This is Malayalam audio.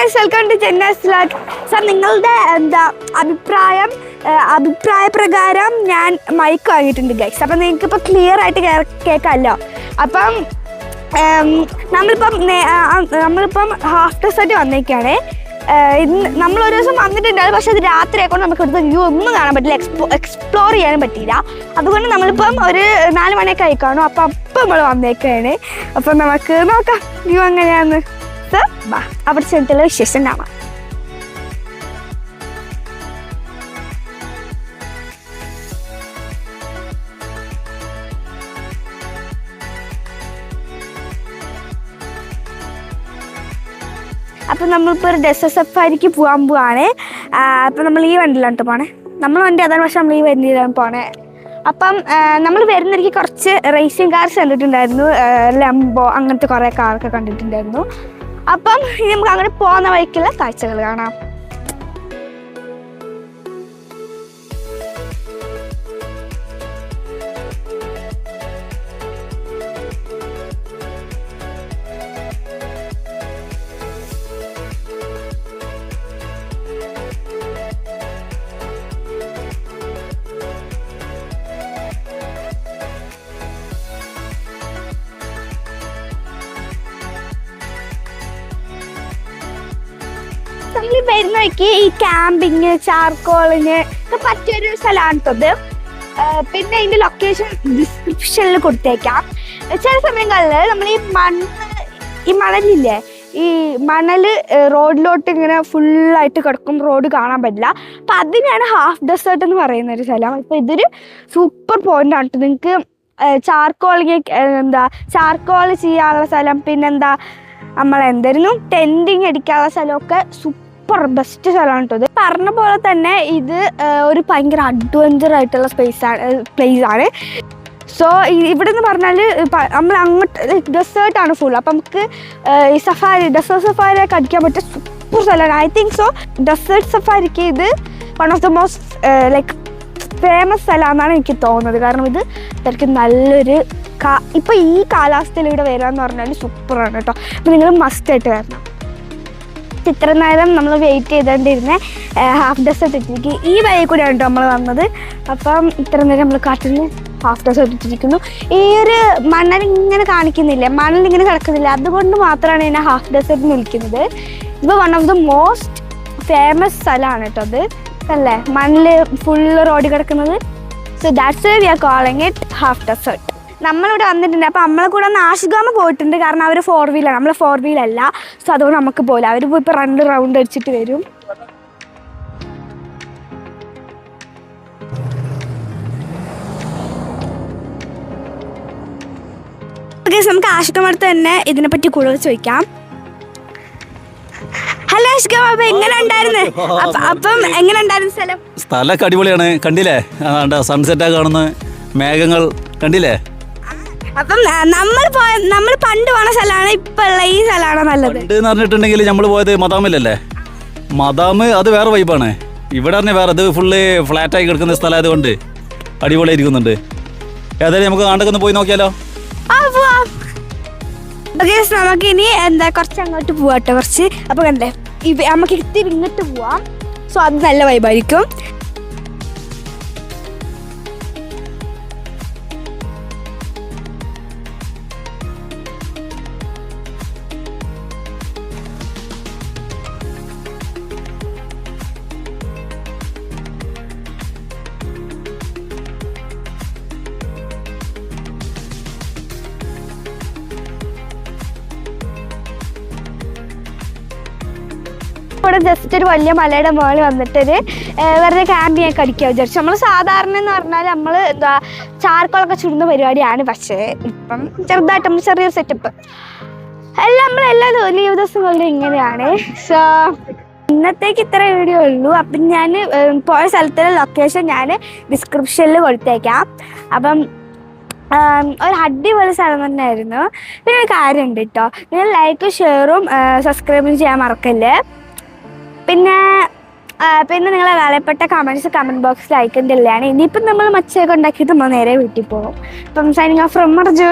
Guys, welcome to Jenna's vlog. Sir, നിങ്ങളുടെ അഭിപ്രായ പ്രകാരം ഞാൻ മൈക്ക് വാങ്ങിയിട്ടുണ്ട് ഗൈസ്. അപ്പം നിങ്ങൾക്കിപ്പോൾ ക്ലിയർ ആയിട്ട് കേൾക്കാമല്ലോ. അപ്പം നമ്മളിപ്പം ഹാഫ് ഡെസേർട്ട് വന്നേക്കാണ്. നമ്മളൊരു ദിവസം വന്നിട്ടുണ്ടായിരുന്നു, പക്ഷെ അത് രാത്രിയായിക്കൊണ്ട് നമുക്ക് ഇവിടുത്തെ വ്യൂ ഒന്നും കാണാൻ പറ്റില്ല, എക്സ്പ്ലോർ ചെയ്യാനും പറ്റിയില്ല. അതുകൊണ്ട് നമ്മളിപ്പം ഒരു 4 മണിയൊക്കെ ആയി കാണും. അപ്പം നമ്മൾ വന്നേക്കാണ്. അപ്പം നമുക്ക് നോക്കാം വ്യൂ എങ്ങനെയാന്ന്. അവിടെ ചെന്നിട്ടുള്ള വിശേഷം കാണാം. അപ്പം നമ്മളിപ്പോൾ ഒരു ഡെസേർട്ട് സഫാരിക്ക് പോകാൻ പോവാണ്. അപ്പം നമ്മൾ ഈ വണ്ടിയിലാണ് പോണേ. നമ്മൾ വണ്ടി അതാണ്, പക്ഷെ നമ്മൾ ഈ വണ്ടിയിലാണ് പോണേ. അപ്പം നമ്മൾ വരുന്നവർക്ക് കുറച്ച് റേസിംഗ് കാർസ് കണ്ടിട്ടുണ്ടായിരുന്നു, ലംബോ അങ്ങനത്തെ കുറേ കാറൊക്കെ കണ്ടിട്ടുണ്ടായിരുന്നു. അപ്പം ഇനി നമുക്ക് അങ്ങനെ പോകുന്ന വഴിക്കുള്ള കാഴ്ചകൾ കാണാം. നമ്മൾ വരുന്ന വഴിക്ക് ഈ ക്യാമ്പിങ്, ചാർക്കോളിന് ഒക്കെ പറ്റിയൊരു സ്ഥലമാണ് കേട്ടത്. പിന്നെ അതിൻ്റെ ലൊക്കേഷൻ ഡിസ്ക്രിപ്ഷനിൽ കൊടുത്തേക്കാം. ചില സമയങ്ങളിൽ നമ്മൾ ഈ മണലില്ലേ, ഈ മണൽ റോഡിലോട്ട് ഇങ്ങനെ ഫുള്ളായിട്ട് കിടക്കും, റോഡ് കാണാൻ പറ്റില്ല. അപ്പം അതിനാണ് ഹാഫ് ഡെസേർട്ട് എന്ന് പറയുന്ന ഒരു സ്ഥലം. അപ്പം ഇതൊരു സൂപ്പർ പോയിൻ്റാണ് കേട്ടോ. നിങ്ങൾക്ക് ചാർക്കോൾ ചെയ്യാനുള്ള സ്ഥലം, പിന്നെന്താ നമ്മളെന്തായിരുന്നു ടെൻറ്റിങ് അടിക്കാനുള്ള സ്ഥലമൊക്കെ സൂപ്പർ ബെസ്റ്റ് സ്ഥലമാണ് കേട്ടോ. ഇത് പറഞ്ഞ പോലെ തന്നെ ഇത് ഒരു ഭയങ്കര അഡ്വഞ്ചർ ആയിട്ടുള്ള പ്ലേസ് ആണ്. സോ ഇവിടെ എന്ന് പറഞ്ഞാൽ നമ്മൾ അങ്ങോട്ട് ഡെസേർട്ടാണ് ഫുൾ. അപ്പം നമുക്ക് ഈ ഡെസേർട്ട് സഫാരിയൊക്കെ അടിക്കാൻ പറ്റിയ സൂപ്പർ സ്ഥലമാണ്. ഐ തിങ്ക് സോ ഡെസേർട്ട് സഫാരിക്ക് ഇത് one of the most famous സ്ഥലമാണെന്നാണ് എനിക്ക് തോന്നുന്നത്. കാരണം ഇത് ശരിക്കും നല്ലൊരു ഇപ്പോൾ ഈ കാലാവസ്ഥയിൽ ഇവിടെ വരാമെന്ന് പറഞ്ഞാൽ സൂപ്പറാണ് കേട്ടോ. അപ്പോൾ നിങ്ങൾ മസ്റ്റായിട്ട് വരണം. ഇത്ര നേരം നമ്മൾ വെയിറ്റ് ചെയ്തുകൊണ്ടിരുന്ന ഹാഫ് ഡെസേർട്ട് ഇട്ടിരിക്കും ഈ വഴി കൂടെയാണ് കേട്ടോ നമ്മൾ വന്നത്. അപ്പം ഇത്ര നേരം നമ്മൾ കാട്ടിൽ ഹാഫ് ഡെസേർട്ട് ഇട്ടിരിക്കുന്നു. ഈ ഒരു മണലിങ്ങനെ കാണിക്കുന്നില്ല, മണലിങ്ങനെ കിടക്കുന്നില്ല, അതുകൊണ്ട് മാത്രമാണ് ഇതിനെ ഹാഫ് ഡെസേർട്ട് വിളിക്കുന്നത്. ഇപ്പോൾ one of the most famous സ്ഥലമാണ് കേട്ടോ അത്, അല്ലേ? മണ്ണിൽ ഫുള്ള് റോഡ് കിടക്കുന്നത്. So that's why we are calling it half desert. നമ്മളിവിടെ വന്നിട്ടുണ്ട്. അപ്പോൾ നമ്മളെ കൂടെ ഒന്ന് ആഷിഗാമ പോയിട്ടുണ്ട്. കാരണം അവർ 4 വീലാണ്, നമ്മൾ 4 വീലല്ല. സോ അതുകൊണ്ട് നമുക്ക് പോകില്ല. അവർ പോയി ഇപ്പോൾ 2 റൗണ്ട് അടിച്ചിട്ട് വരും. നമുക്ക് ആഷിഗാമടുത്ത് തന്നെ ഇതിനെപ്പറ്റി കൂടുതൽ ചോദിക്കാം. ഹലോ ആഷിഗാമ, അപ്പം എങ്ങനെ ഉണ്ടായിരുന്നു? അപ്പം എങ്ങനെ ഉണ്ടായിരുന്നു സ്ഥലം? സ്ഥലമൊക്കെ അടിപൊളിയാണ്. കണ്ടില്ലേ സൺസെറ്റാ കാണുന്ന മേഘങ്ങൾ കണ്ടില്ലേ? അപ്പം നമ്മൾ പണ്ട് പോണ സ്ഥലമാണ് ഇപ്പൊ ഉള്ള ഈ സ്ഥലമാണോ നല്ലത്? പണ്ട് എന്ന് പറഞ്ഞിട്ടുണ്ടെങ്കിൽ നമ്മൾ പോയത് മദാമിലല്ലേ. മദാമ് അത് വേറെ വൈബാണ്. ഇവിടെ തന്നെ വേറെ, ഇത് ഫുള്ള് ഫ്ലാറ്റായി കിടക്കുന്ന സ്ഥലം ആയതുകൊണ്ട് അടിപൊളിയായിരിക്കുന്നുണ്ട്. ഏതായാലും നമുക്ക് നാണ്ടൊക്കെ പോയി നോക്കിയാലോ? നമുക്ക് ഇനി കുറച്ച് അങ്ങോട്ട് പോവാട്ടോ, കുറച്ച്. അപ്പൊ കണ്ടേ നമുക്ക് ഇത്തിരി ഇങ്ങോട്ട് പോവാം. സോ അത് നല്ല വൈബായിരിക്കും. ഇവിടെ ജസ്റ്റ് ഒരു വലിയ മലയുടെ മുകളിൽ വന്നിട്ടൊരു വെറുതെ ക്യാമ്പിങ്ങൊക്കെ അടിക്കാൻ വിചാരിച്ചു. നമ്മൾ സാധാരണ എന്ന് പറഞ്ഞാൽ നമ്മൾ ചാർക്കോളൊക്കെ ചുടുന്ന പരിപാടിയാണ്. പക്ഷേ ഇപ്പം ചെറുതായിട്ട് നമ്മൾ ചെറിയൊരു സെറ്റപ്പ് നമ്മളെല്ലാ ലീവ് ദിവസങ്ങളിലും ഇങ്ങനെയാണ്. സോ ഇന്നത്തേക്ക് ഇത്ര വീഡിയോ ഉള്ളൂ. അപ്പം ഞാൻ പോയ സ്ഥലത്തിലെ ലൊക്കേഷൻ ഞാൻ ഡിസ്ക്രിപ്ഷനിൽ കൊടുത്തേക്കാം. അപ്പം ഒരു അടിപൊളി സ്ഥലം തന്നെയായിരുന്നു. പിന്നെ ഒരു കാര്യമുണ്ട് കേട്ടോ, നിങ്ങൾ ലൈക്കും ഷെയറും സബ്സ്ക്രൈബും ചെയ്യാൻ മറക്കല്ലേ. പിന്നെ നിങ്ങളെ വിലപ്പെട്ട കമൻറ്റ് ബോക്സിൽ അയക്കേണ്ടതാണ്. ഇനിയിപ്പം നമ്മൾ മച്ചയൊക്കെ ഉണ്ടാക്കിയിട്ട് നമ്മൾ നേരെ വീട്ടിൽ പോകും. അപ്പം സൈനിങ് ഓഫ് ഫ്രം മർജു.